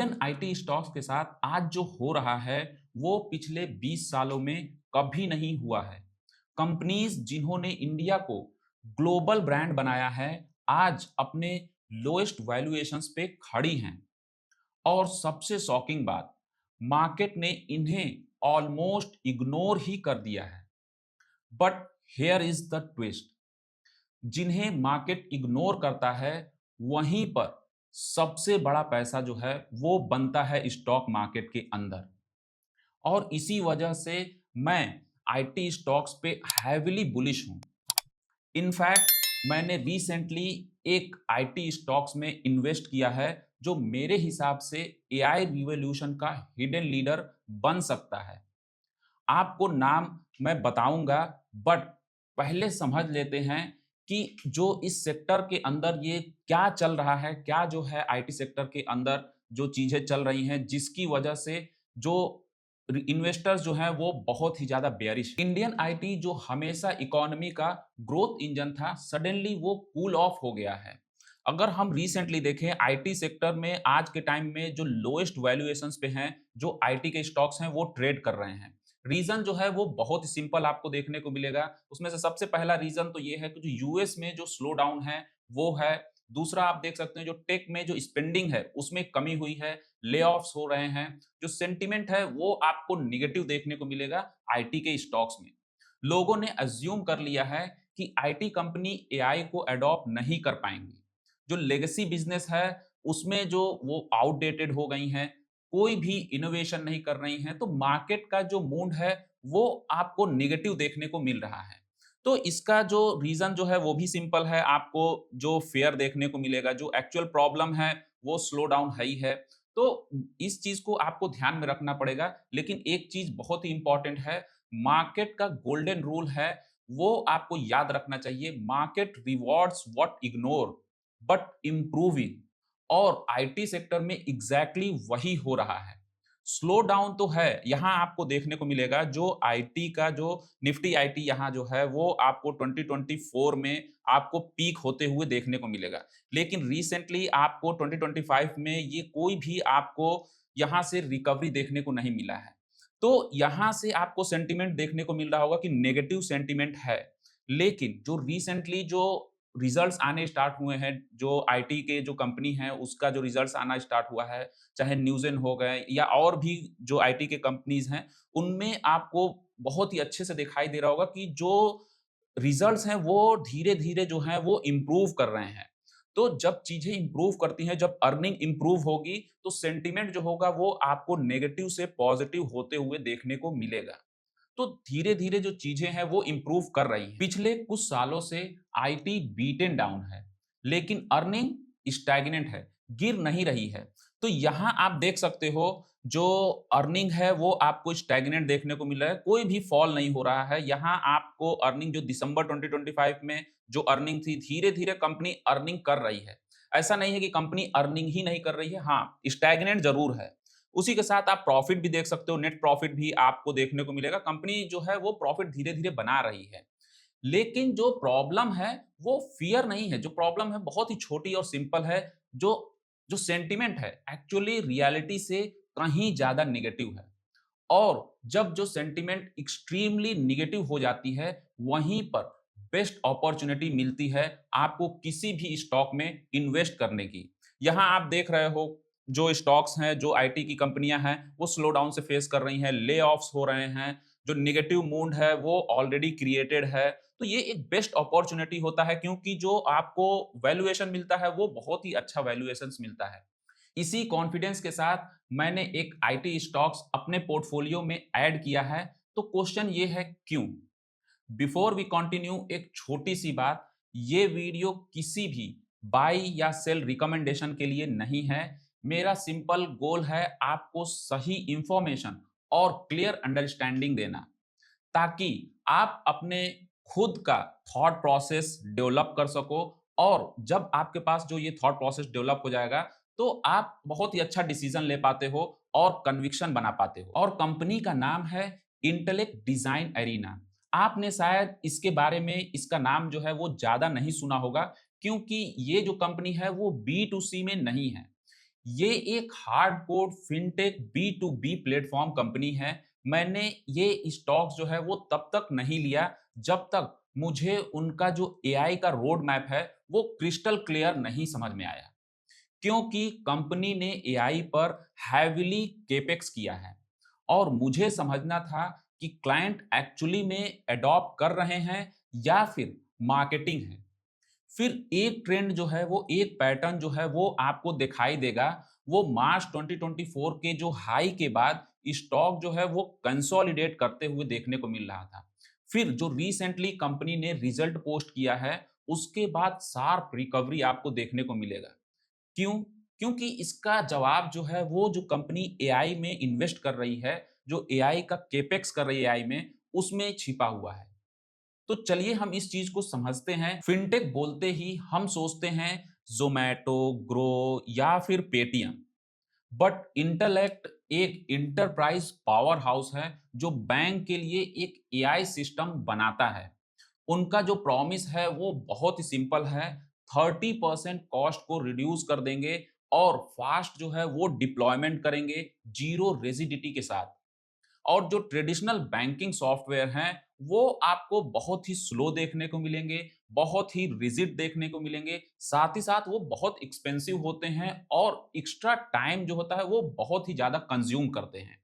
Indian IT stocks के साथ आज जो हो रहा है वो पिछले 20 सालों में कभी नहीं हुआ है। कंपनीज जिन्होंने इंडिया को ग्लोबल ब्रांड बनाया है आज अपने लोएस्ट वैल्यूएशंस पे खड़ी हैं। और सबसे शॉकिंग बात, मार्केट ने इन्हें ऑलमोस्ट इग्नोर ही कर दिया है। But here is the twist, जिन्हें मार्केट इग्नोर करता है वहीं पर सबसे बड़ा पैसा जो है वो बनता है स्टॉक मार्केट के अंदर। और इसी वजह से मैं आईटी स्टॉक्स पे हैविली बुलिश हूं। इनफैक्ट मैंने रिसेंटली एक आईटी स्टॉक्स में इन्वेस्ट किया है जो मेरे हिसाब से एआई रिवॉल्यूशन का हिडन लीडर बन सकता है। आपको नाम मैं बताऊंगा, बट पहले समझ लेते हैं कि जो इस सेक्टर के अंदर ये क्या चल रहा है, क्या जो है आईटी सेक्टर के अंदर जो चीजें चल रही हैं जिसकी वजह से जो इन्वेस्टर्स जो हैं वो बहुत ही ज्यादा बेयरिश। इंडियन आईटी जो हमेशा इकोनॉमी का ग्रोथ इंजन था, सडनली वो कूल ऑफ हो गया है। अगर हम रिसेंटली देखें आईटी सेक्टर में आज के टाइम में जो लोएस्ट वैल्यूएशंस पे हैं जो आईटी के स्टॉक्स हैं वो ट्रेड कर रहे हैं। रीजन जो है वो बहुत ही सिंपल आपको देखने को मिलेगा। उसमें से सबसे पहला रीजन तो ये है कि जो यूएस में जो स्लो डाउन है वो है। दूसरा आप देख सकते हैं जो टेक में जो स्पेंडिंग है उसमें कमी हुई है, ले ऑफ्स हो रहे हैं। जो सेंटिमेंट है वो आपको निगेटिव देखने को मिलेगा आईटी के स्टॉक्स में। लोगों ने अज्यूम कर लिया है कि आईटी कंपनी एआई को अडॉप्ट नहीं कर पाएंगी। जो लेगेसी बिजनेस है उसमें जो वो आउटडेटेड हो गई हैं, कोई भी इनोवेशन नहीं कर रही हैं, तो मार्केट का जो मूड है वो आपको नेगेटिव देखने को मिल रहा है। तो इसका जो रीजन जो है वो भी सिंपल है, आपको जो फेयर देखने को मिलेगा, जो एक्चुअल प्रॉब्लम है वो स्लो डाउन है ही है। तो इस चीज को आपको ध्यान में रखना पड़ेगा। लेकिन एक चीज बहुत ही इंपॉर्टेंट है, मार्केट का गोल्डन रूल है, वो आपको याद रखना चाहिए। Market rewards what ignore but improving. और आईटी सेक्टर में एग्जैक्टली वही हो रहा है। स्लो डाउन तो है यहाँ आपको देखने को मिलेगा। जो आईटी का जो निफ्टी आईटी यहाँ जो है वो आपको 2024 में आपको पीक होते हुए देखने को मिलेगा। लेकिन रिसेंटली आपको 2025 में ये कोई भी आपको यहाँ से रिकवरी देखने को नहीं मिला है। तो यहाँ से आपको सेंटिमेंट देखने को मिल रहा होगा कि नेगेटिव सेंटिमेंट है। लेकिन जो रिसेंटली जो रिजल्ट्स आने स्टार्ट हुए हैं, जो आईटी के जो कंपनी है उसका जो रिजल्ट्स आना स्टार्ट हुआ है, चाहे न्यूज़ेन हो गए या और भी जो आईटी के कंपनीज़ हैं, उनमें आपको बहुत ही अच्छे से दिखाई दे रहा होगा कि जो रिजल्ट्स हैं वो धीरे-धीरे जो हैं वो इम्प्रूव कर रहे हैं। तो जब चीज़ें इम्प्रूव करती हैं, जब अर्निंग इम्प्रूव होगी, तो सेंटिमेंट जो होगा वो आपको नेगेटिव से पॉजिटिव होते हुए देखने को मिलेगा। तो धीरे-धीरे जो चीज़ें हैं वो इम्प्रूव कर रही हैं। पिछले कुछ सालों से आईटी बीटन डाउन है, लेकिन अर्निंग स्टैग्नेंट है, गिर नहीं रही है। तो यहाँ आप देख सकते हो जो अर्निंग है वो आपको स्टैग्नेंट देखने को मिल रहा है, कोई भी फॉल नहीं हो रहा है। यहाँ आपको अर्निंग जो दिसंबर 2025 में जो अर्निंग थी, धीरे-धीरे कंपनी अर्निंग कर रही है। ऐसा नहीं है कि कंपनी अर्निंग ही नहीं कर रही है, हाँ, स्टैग्नेंट ज़रूर है। उसी के साथ आप प्रॉफिट भी देख सकते हो, नेट प्रॉफिट भी आपको देखने को मिलेगा। कंपनी जो है वो प्रॉफिट धीरे-धीरे बना रही है। लेकिन जो प्रॉब्लम है वो फ़ियर नहीं है, जो प्रॉब्लम है बहुत ही छोटी और सिंपल है। जो जो सेंटिमेंट है एक्चुअली रियलिटी से कहीं ज़्यादा नेगेटिव है। और जब जो सेंटिमेंट एक्सट्रीमली नेगेटिव हो जाती है, वहीं पर बेस्ट अपॉर्च्युनिटी मिलती है आपको किसी भी स्टॉक में इन्वेस्ट करने की। यहाँ आप देख रहे हो जो स्टॉक्स हैं, जो आईटी की कंपनियां हैं, वो स्लो डाउन से फेस कर रही हैं, ले ऑफ्स हो रहे हैं, जो नेगेटिव मूड है वो ऑलरेडी क्रिएटेड है। तो ये एक बेस्ट अपॉर्च्युनिटी होता है क्योंकि जो आपको वैल्यूएशन मिलता है वो बहुत ही अच्छा वैल्यूएशंस मिलता है। इसी कॉन्फिडेंस के साथ मैंने एक आईटी स्टॉक्स अपने पोर्टफोलियो में ऐड किया है। तो क्वेश्चन ये है क्यों? बिफोर वी कंटिन्यू एक छोटी सी बात, ये वीडियो किसी भी बाई या सेल रिकमेंडेशन के लिए नहीं है। मेरा सिंपल गोल है आपको सही इंफॉर्मेशन और क्लियर अंडरस्टैंडिंग देना, ताकि आप अपने खुद का थॉट प्रोसेस डेवलप कर सको। और जब आपके पास जो ये थॉट प्रोसेस डेवलप हो जाएगा तो आप बहुत ही अच्छा डिसीजन ले पाते हो और कन्विक्शन बना पाते हो। और कंपनी का नाम है इंटेलेक्ट डिजाइन एरिना। आपने शायद इसके बारे में, इसका नाम जो है वो ज्यादा नहीं सुना होगा, क्योंकि ये जो कंपनी है वो बी टू सी में नहीं है। ये एक hardcore fintech B to B platform company है। मैंने ये स्टॉक्स जो है वो तब तक नहीं लिया जब तक मुझे उनका जो एआई का रोड मैप है वो क्रिस्टल क्लियर नहीं समझ में आया, क्योंकि कंपनी ने एआई पर हैविली केपेक्स किया है और मुझे समझना था कि क्लाइंट एक्चुअली में अडॉप्ट कर रहे हैं या फिर मार्केटिंग है। फिर एक ट्रेंड जो है वो एक पैटर्न जो है वो आपको दिखाई देगा। वो मार्च 2024 के जो हाई के बाद स्टॉक जो है वो कंसोलिडेट करते हुए देखने को मिल रहा था। फिर जो रिसेंटली कंपनी ने रिजल्ट पोस्ट किया है उसके बाद शार्प रिकवरी आपको देखने को मिलेगा। क्यों? क्योंकि इसका जवाब जो है वो जो कंपनी एआई में इन्वेस्ट कर रही है, जो एआई का केपेक्स कर रही है एआई में, उसमें छिपा हुआ है। तो चलिए हम इस चीज को समझते हैं। फिनटेक बोलते ही हम सोचते हैं जोमैटो, ग्रो या फिर पेटीएम। बट इंटेलेक्ट एक इंटरप्राइज पावर हाउस है जो बैंक के लिए एक एआई सिस्टम बनाता है। उनका जो प्रॉमिस है वो बहुत ही सिंपल है। 30% कॉस्ट को रिड्यूस कर देंगे और फास्ट जो है वो डिप्लॉयमेंट करेंगे जीरो रेजिडिटी के साथ। और जो ट्रेडिशनल बैंकिंग सॉफ्टवेयर हैं वो आपको बहुत ही स्लो देखने को मिलेंगे, बहुत ही रिजिड देखने को मिलेंगे, साथ ही साथ वो बहुत एक्सपेंसिव होते हैं और एक्स्ट्रा टाइम जो होता है वो बहुत ही ज़्यादा कंज्यूम करते हैं।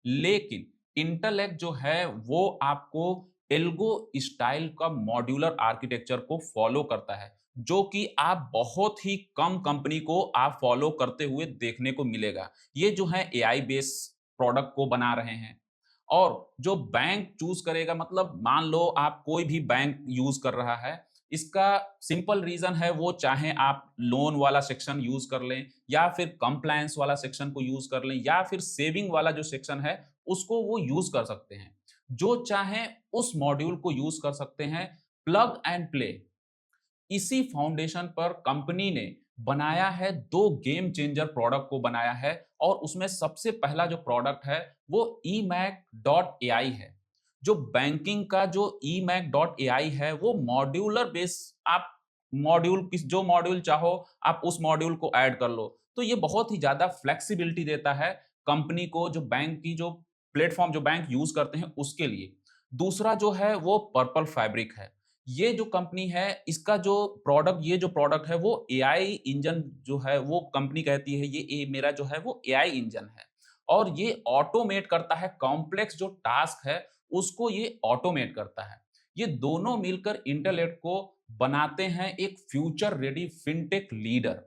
लेकिन इंटेलेक्ट जो है वो आपको एल्गो स्टाइल का मॉड्यूलर आर्किटेक्चर को फॉलो करता है, जो कि आप बहुत ही कम कंपनी को आप फॉलो करते हुए देखने को मिलेगा। ये जो है एआई बेस प्रोडक्ट को बना रहे हैं। और जो बैंक चूज करेगा, मतलब मान लो आप कोई भी बैंक यूज कर रहा है, इसका सिंपल रीजन है वो चाहे आप लोन वाला सेक्शन यूज कर लें या फिर कंप्लायंस वाला सेक्शन को यूज कर लें या फिर सेविंग वाला जो सेक्शन है उसको वो यूज कर सकते हैं। जो चाहे उस मॉड्यूल को यूज कर सकते हैं। Plug and play. इसी फाउंडेशन पर कंपनी ने बनाया है, दो गेम चेंजर प्रोडक्ट को बनाया है। और उसमें सबसे पहला जो प्रोडक्ट है वो eMACH.ai है। जो बैंकिंग का जो eMACH.ai है वो मॉड्यूलर बेस, आप मॉड्यूल किस जो मॉड्यूल चाहो आप उस मॉड्यूल को ऐड कर लो। तो ये बहुत ही ज्यादा फ्लेक्सिबिलिटी देता है कंपनी को, जो बैंक की जो प्लेटफॉर्म जो बैंक यूज करते हैं उसके लिए। दूसरा जो है वो पर्पल फैब्रिक है। ये जो कंपनी है इसका जो प्रोडक्ट, ये जो प्रोडक्ट है वो एआई इंजन जो है वो कंपनी कहती है मेरा जो है वो एआई इंजन है। और ये ऑटोमेट करता है कॉम्प्लेक्स जो टास्क है उसको, ये ऑटोमेट करता है। ये दोनों मिलकर इंटेलेक्ट को बनाते हैं एक फ्यूचर रेडी फिनटेक लीडर।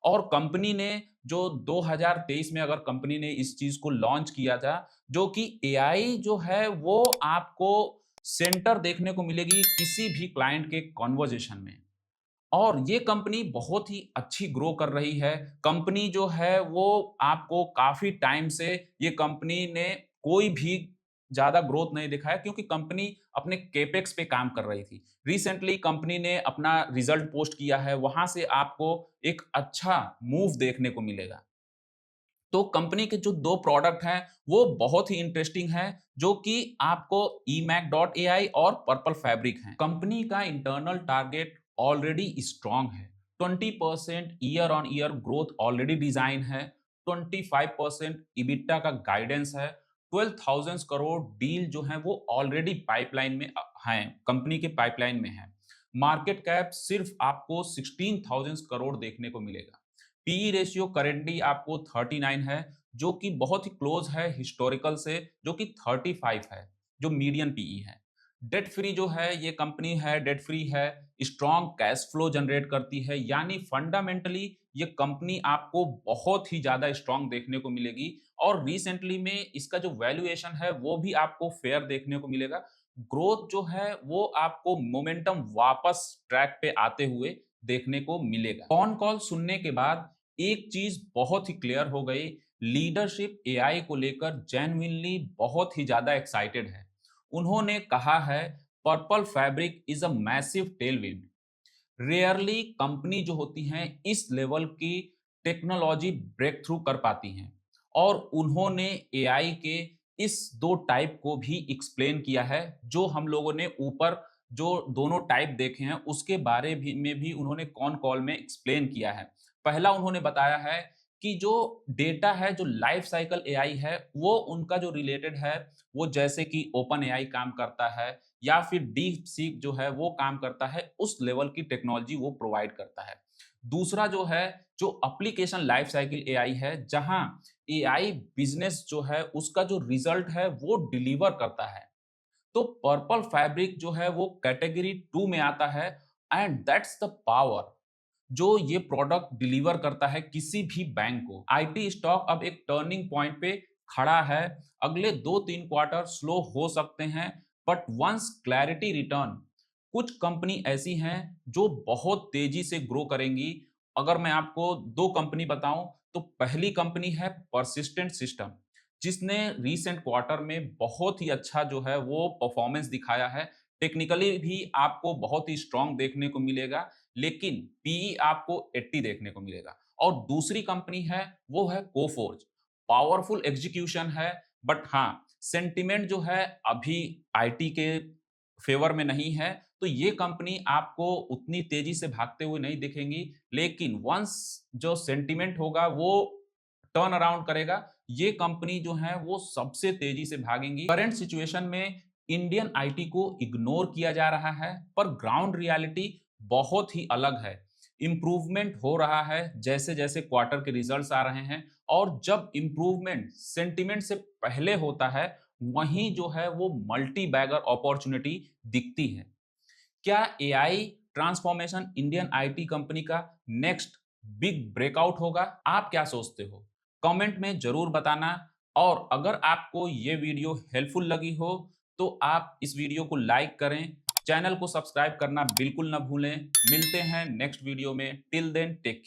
और कंपनी ने जो 2023 में अगर कंपनी ने इस चीज को लॉन्च किया था, जो कि एआई जो है वो आपको सेंटर देखने को मिलेगी किसी भी क्लाइंट के कॉन्वर्जेशन में। और ये कंपनी बहुत ही अच्छी ग्रो कर रही है। कंपनी जो है वो आपको काफी टाइम से, ये कंपनी ने कोई भी ज्यादा ग्रोथ नहीं दिखाया क्योंकि कंपनी अपने केपेक्स पे काम कर रही थी। रिसेंटली कंपनी ने अपना रिजल्ट पोस्ट किया है, वहां से आपको एक अच्छा मूव देखने को मिलेगा। तो कंपनी के जो दो प्रोडक्ट हैं वो बहुत ही इंटरेस्टिंग हैं, जो कि आपको eMACH.ai और पर्पल फैब्रिक हैं। कंपनी का इंटरनल टारगेट ऑलरेडी स्ट्रांग है। 20% year on year growth already design है। 25% इबिटा का गाइडेंस है। 12,000 करोड़ डील जो है वो ऑलरेडी पाइपलाइन में हैं, कंपनी के पाइपलाइन में है। मार्केट कैप सिर्फ आपको 16,000 करोड़ देखने को मिलेगा। पीई रेशियो करेंटली आपको 39 है, जो कि बहुत ही क्लोज है हिस्टोरिकल से, जो कि 35 है, जो मीडियन पीई है। डेट फ्री जो है ये कंपनी है, डेट फ्री है। स्ट्रॉन्ग कैश फ्लो जनरेट करती है, यानी फंडामेंटली ये कंपनी आपको बहुत ही ज्यादा स्ट्रॉन्ग देखने को मिलेगी। और रिसेंटली में इसका जो वैल्यूएशन है वो भी आपको फेयर देखने को मिलेगा। ग्रोथ जो है वो आपको मोमेंटम वापस ट्रैक पे आते हुए देखने को मिलेगा। कॉन कॉल सुनने के बाद एक चीज बहुत ही क्लियर हो गई, लीडरशिप एआई को लेकर जेन्युइनली बहुत ही ज्यादा एक्साइटेड है। उन्होंने कहा है purple fabric is a massive Tailwind. Rarely company जो होती हैं इस लेवल की टेक्नोलॉजी ब्रेक थ्रू कर पाती हैं। और उन्होंने एआई के इस दो टाइप को भी एक्सप्लेन किया है, जो हम लोगों ने ऊपर जो दोनों टाइप देखे हैं उसके बारे भी में भी उन्होंने कॉन कॉल में एक्सप्लेन किया है। पहला उन्होंने बताया है कि जो डेटा है, जो लाइफ साइकिल एआई है, वो उनका जो रिलेटेड है, वो जैसे कि ओपन एआई काम करता है या फिर डीप सीक जो है वो काम करता है, उस लेवल की टेक्नोलॉजी वो प्रोवाइड करता है। दूसरा जो है, जो एप्लीकेशन लाइफ साइकिल एआई है, जहां एआई बिजनेस जो है उसका जो रिजल्ट है वो डिलीवर करता है। तो पर्पल फैब्रिक जो है वो कैटेगरी 2 में आता है, एंड दैट्स द पावर जो ये प्रोडक्ट डिलीवर करता है किसी भी बैंक को। आईटी स्टॉक अब एक टर्निंग पॉइंट पे खड़ा है। अगले 2-3 क्वार्टर स्लो हो सकते हैं, बट वंस क्लैरिटी रिटर्न, कुछ कंपनी ऐसी हैं जो बहुत तेजी से ग्रो करेंगी। अगर मैं आपको 2 कंपनी बताऊं, तो पहली कंपनी है परसिस्टेंट सिस्टम, जिसने रीसेंट क्वार्टर में बहुत ही अच्छा जो है वो परफॉर्मेंस दिखाया है। टेक्निकली भी आपको बहुत ही स्ट्रांग देखने को मिलेगा, लेकिन पीई आपको 80 देखने को मिलेगा। और दूसरी कंपनी है, वो है कोफोर्ज। पावरफुल एग्जीक्यूशन है, बट हाँ, सेंटिमेंट जो है अभी आईटी के फेवर में नहीं है। तो ये कंपनी आपको उतनी तेजी से भागते हुए नहीं दिखेंगी, लेकिन वंस जो सेंटिमेंट होगा वो टर्न अराउंड करेगा, ये कंपनी जो है वो सबसे तेजी से भागेंगी। करंट सिचुएशन में इंडियन आईटी को इग्नोर किया जा रहा है, पर ग्राउंड रियलिटी बहुत ही अलग है। इंप्रूवमेंट हो रहा है जैसे जैसे क्वार्टर के रिजल्ट्स आ रहे हैं, और जब इंप्रूवमेंट सेंटिमेंट से पहले होता है, वहीं जो है वो मल्टी बैगर अपॉर्चुनिटी दिखती है। क्या AI transformation Indian IT company का नेक्स्ट बिग ब्रेकआउट होगा? आप क्या सोचते हो? कमेंट में जरूर बताना। और अगर आपको ये वीडियो हेल्पफुल लगी हो, तो आप इस वीडियो को लाइक करें, चैनल को सब्सक्राइब करना बिल्कुल ना भूलें। मिलते हैं नेक्स्ट वीडियो में। Till then take care.